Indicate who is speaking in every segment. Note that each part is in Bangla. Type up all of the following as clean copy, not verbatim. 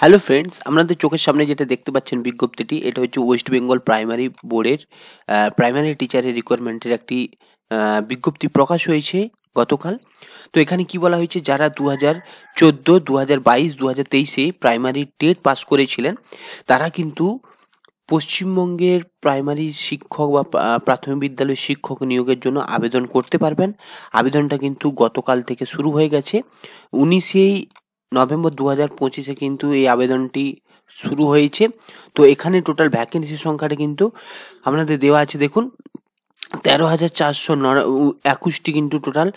Speaker 1: হ্যালো ফ্রেন্ডস, আপনাদের চোখের সামনে যেটা দেখতে পাচ্ছেন বিজ্ঞপ্তিটি, এটা হচ্ছে ওয়েস্ট বেঙ্গল প্রাইমারি বোর্ডের প্রাইমারি টিচারের রিকোয়ারমেন্টের একটি বিজ্ঞপ্তি প্রকাশ হয়েছে গতকাল। তো এখানে কি বলা হয়েছে, যারা 2014, 2022, 2023-এ প্রাইমারি টেট পাস করেছিলেন তারা কিন্তু পশ্চিমবঙ্গের প্রাইমারি শিক্ষক বা প্রাথমিক বিদ্যালয়ের শিক্ষক নিয়োগের জন্য আবেদন করতে পারবেন। আবেদনটা কিন্তু গতকাল থেকে শুরু হয়ে গেছে। 19 নভেম্বর 2025-এ কিন্তু এই আবেদনটি শুরু হয়েছে। তো এখানে টোটাল ভ্যাকেন্সি সংখ্যাটা কিন্তু আপনাদের দেওয়া আছে, দেখুন 13,421টি কিন্তু টোটাল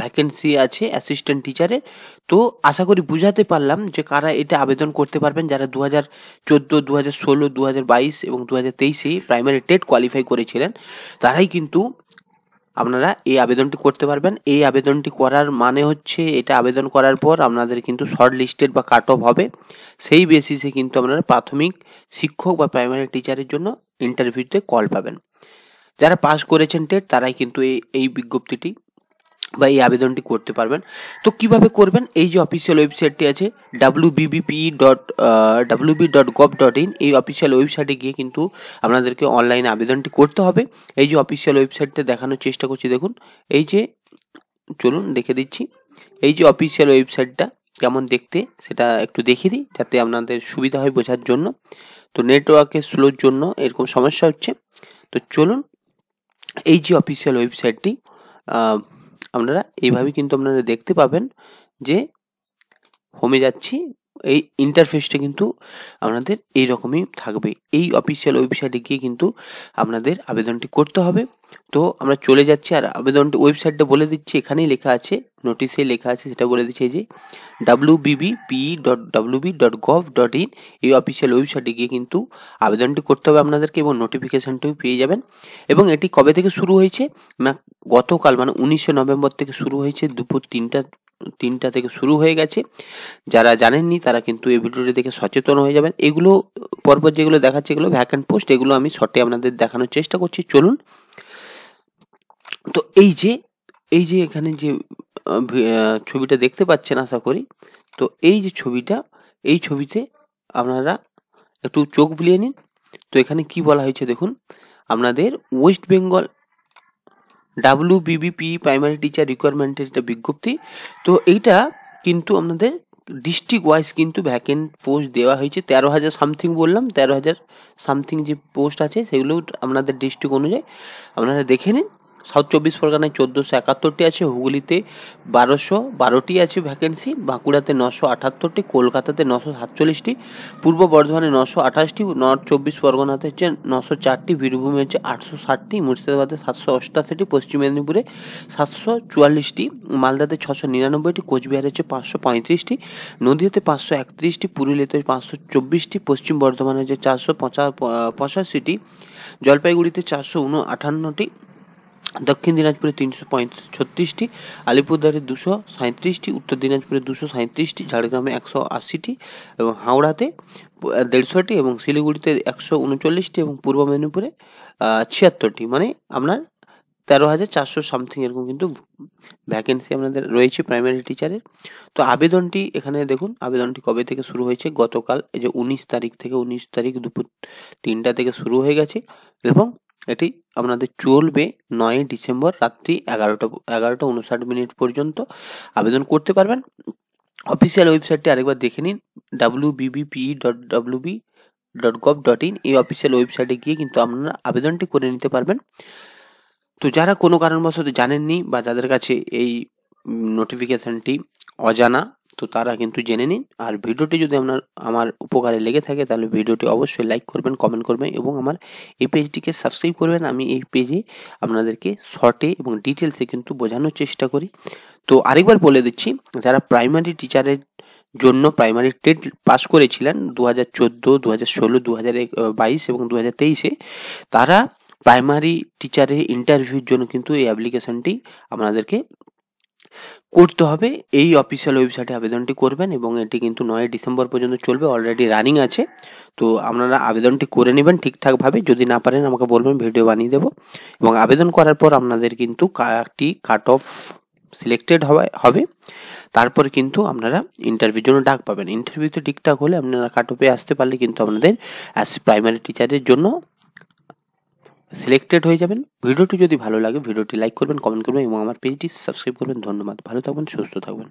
Speaker 1: ভ্যাকেন্সি আছে অ্যাসিস্ট্যান্ট টিচারের। তো আশা করি বুঝাতে পারলাম যে কারা এটা আবেদন করতে পারবেন। যারা 2014, 2016, 2022 এবং 2023-এ প্রাইমারি টেট কোয়ালিফাই করেছিলেন তারাই কিন্তু আপনারা এই আবেদনটি করতে পারবেন। এই আবেদনটি করার মানে হচ্ছে, এটা আবেদন করার পর আপনাদের কিন্তু শর্ট লিস্টেড বা কাট অফ হবে, সেই বেসিসে কিন্তু আপনারা প্রাথমিক শিক্ষক বা প্রাইমারি টিচারের জন্য ইন্টারভিউতে কল পাবেন। যারা পাস করেছেন টেট তারাই কিন্তু এই বিজ্ঞপ্তিটি বা এই আবেদনটি করতে পারবেন। তো কিভাবে করবেন, এই যে অফিসিয়াল ওয়েবসাইটটি আছে wbpe.wb.gov.in, এই অফিসিয়াল ওয়েবসাইটে গিয়ে কিন্তু আপনাদেরকে অনলাইনে আবেদনটি করতে হবে। এই যে অফিসিয়াল ওয়েবসাইটটা দেখানোর চেষ্টা করছি, দেখুন এই যে, চলুন দেখে দিচ্ছি। এই যে অফিসিয়াল ওয়েবসাইটটা কেমন দেখতে সেটা একটু দেখিয়ে দিই যাতে আপনাদের সুবিধা হয় বোঝার জন্য। তো নেটওয়ার্কের স্লোর জন্য এরকম সমস্যা হচ্ছে। তো চলুন, এই যে অফিসিয়াল ওয়েবসাইটটি আপনারা এইভাবে কিন্তু আপনারা দেখতে পাবেন যে হোমে যাচ্ছি, এই ইন্টারফেসটা কিন্তু আপনাদের এই রকমই থাকবে। এই অফিসিয়াল ওয়েবসাইটে গিয়ে কিন্তু আপনাদের আবেদনটি করতে হবে। তো আমরা চলে যাচ্ছি, আর আবেদনটি ওয়েবসাইটটা বলে দিচ্ছি, এখানেই লেখা আছে, নোটিশে লেখা আছে, সেটা বলে দিচ্ছি, এই যে wbpe.wb.gov.in, এই অফিসিয়াল ওয়েবসাইটে গিয়ে কিন্তু আবেদনটি করতে হবে আপনাদেরকে এবং নোটিফিকেশানটিও পেয়ে যাবেন। এবং এটি কবে থেকে শুরু হয়েছে না, গতকাল মানে 19 নভেম্বর থেকে শুরু হয়েছে, দুপুর 3টা থেকে শুরু হয়ে গেছে। যারা জানেননি তারা কিন্তু এই ভিডিওটি দেখে সচেতন হয়ে যাবেন। এগুলো পরপর যেগুলো দেখাচ্ছে এগুলো ভ্যাকেন্ট পোস্ট, এগুলো আমি শর্টে আপনাদের দেখানোর চেষ্টা করছি। চলুন, তো এই যে এখানে যে ছবিটা দেখতে পাচ্ছেন আশা করি, তো এই যে ছবিটা, এই ছবিতে আপনারা একটু চোখ বুলিয়ে নিন। তো এখানে কি বলা হয়েছে দেখুন, আপনাদের West Bengal WBBP primary teacher রিকোয়ারমেন্টের একটা বিজ্ঞপ্তি। তো এইটা কিন্তু আপনাদের ডিস্ট্রিক্ট ওয়াইজ কিন্তু ভ্যাকেন্ট পোস্ট দেওয়া হয়েছে। 13,000 সামথিং বললাম, 13,000 সামথিং যে পোস্ট আছে সেগুলো আপনাদের ডিস্ট্রিক্ট অনুযায়ী আপনারা দেখে নিন। সাউথ 24 পরগনায় 1471টি আছে, হুগলিতে 1212টি আছে ভ্যাকেন্সি, বাঁকুড়াতে 978টি, কলকাতাতে 947টি, পূর্ব বর্ধমানে 928টি, নর্থ 24 পরগনাতে হচ্ছে 904টি, বীরভূমে হচ্ছে 860টি, মুর্শিদাবাদে 788টি, পশ্চিম মেদিনীপুরে 744টি, মালদাতে 699টি, কোচবিহারে হচ্ছে 535টি, নদীয়াতে 531টি, পুরুলিয়াতে 524টি, পশ্চিম বর্ধমানে হচ্ছে 485টি, জলপাইগুড়িতে 458টি, দক্ষিণ দিনাজপুরে 336টি, আলিপুরদুয়ারে 237টি, উত্তর দিনাজপুরে 237টি, ঝাড়গ্রামে 180টি এবং হাওড়াতে 150টি এবং শিলিগুড়িতে 139টি এবং পূর্ব মেদিনীপুরে 76টি, মানে আপনার 13,400 সামথিং এরকম কিন্তু ভ্যাকেন্সি আপনাদের রয়েছে প্রাইমারি টিচারের। তো আবেদনটি এখানে দেখুন, আবেদনটি কবে থেকে শুরু হয়েছে, গতকাল এই যে 19 তারিখ থেকে, 19 তারিখ দুপুর 3টা থেকে শুরু হয়ে গেছে এবং এটি আপনাদের চলবে 9 ডিসেম্বর রাত্রি 11টা 59 পর্যন্ত আবেদন করতে পারবেন। অফিসিয়াল ওয়েবসাইটটি আরেকবার দেখে নিন, wbpe.wb.gov.in, এই অফিসিয়াল ওয়েবসাইটে গিয়ে কিন্তু আপনারা আবেদনটি করে নিতে পারবেন। তো যারা কোনো কারণবশত জানেননি বা যাদের কাছে এই নোটিফিকেশানটি অজানা, তো তারা কিন্তু জেনে নিন। আর ভিডিওটি যদি আমার উপকারে লেগে থাকে তাহলে ভিডিওটি অবশ্যই লাইক করবেন, কমেন্ট করবেন এবং আমার এই পেজটিকে সাবস্ক্রাইব করবেন। আমি এই পেজে আপনাদেরকে শর্টে এবং ডিটেলসে কিন্তু বোঝানোর চেষ্টা করি। তো আরেকবার বলে দিচ্ছি, যারা প্রাইমারি টিচারের জন্য প্রাইমারি টেট পাস করেছিলেন 2014, 2016, 2022 এবং 2023-এ, তারা প্রাইমারি টিচারের ইন্টারভিউর জন্য কিন্তু এই অ্যাপ্লিকেশনটি আপনাদেরকে করতে হবে। এই অফিসিয়াল ওয়েবসাইটে আবেদনটি করবেন এবং এটি কিন্তু 9 ডিসেম্বর পর্যন্ত চলবে, অলরেডি রানিং আছে। তো আপনারা আবেদনটি করে নেবেন ঠিকঠাকভাবে, যদি না পারেন আমাকে বলবেন, ভিডিও বানিয়ে দেবো। এবং আবেদন করার পর আপনাদের কিন্তু একটি কাট অফ সিলেক্টেড হবে, তারপরে কিন্তু আপনারা ইন্টারভিউর জন্য ডাক পাবেন। ইন্টারভিউতে ঠিকঠাক হলে আপনারা কাট অফে আসতে পারলে কিন্তু আপনাদের প্রাইমারি টিচারের জন্য সিলেক্টেড হয়ে যাবেন। ভিডিওটি যদি ভালো লাগে ভিডিওটি লাইক করবেন, কমেন্ট করবেন এবং আমার পেজটি সাবস্ক্রাইব করবেন। ধন্যবাদ। ভালো থাকবেন, সুস্থ থাকবেন।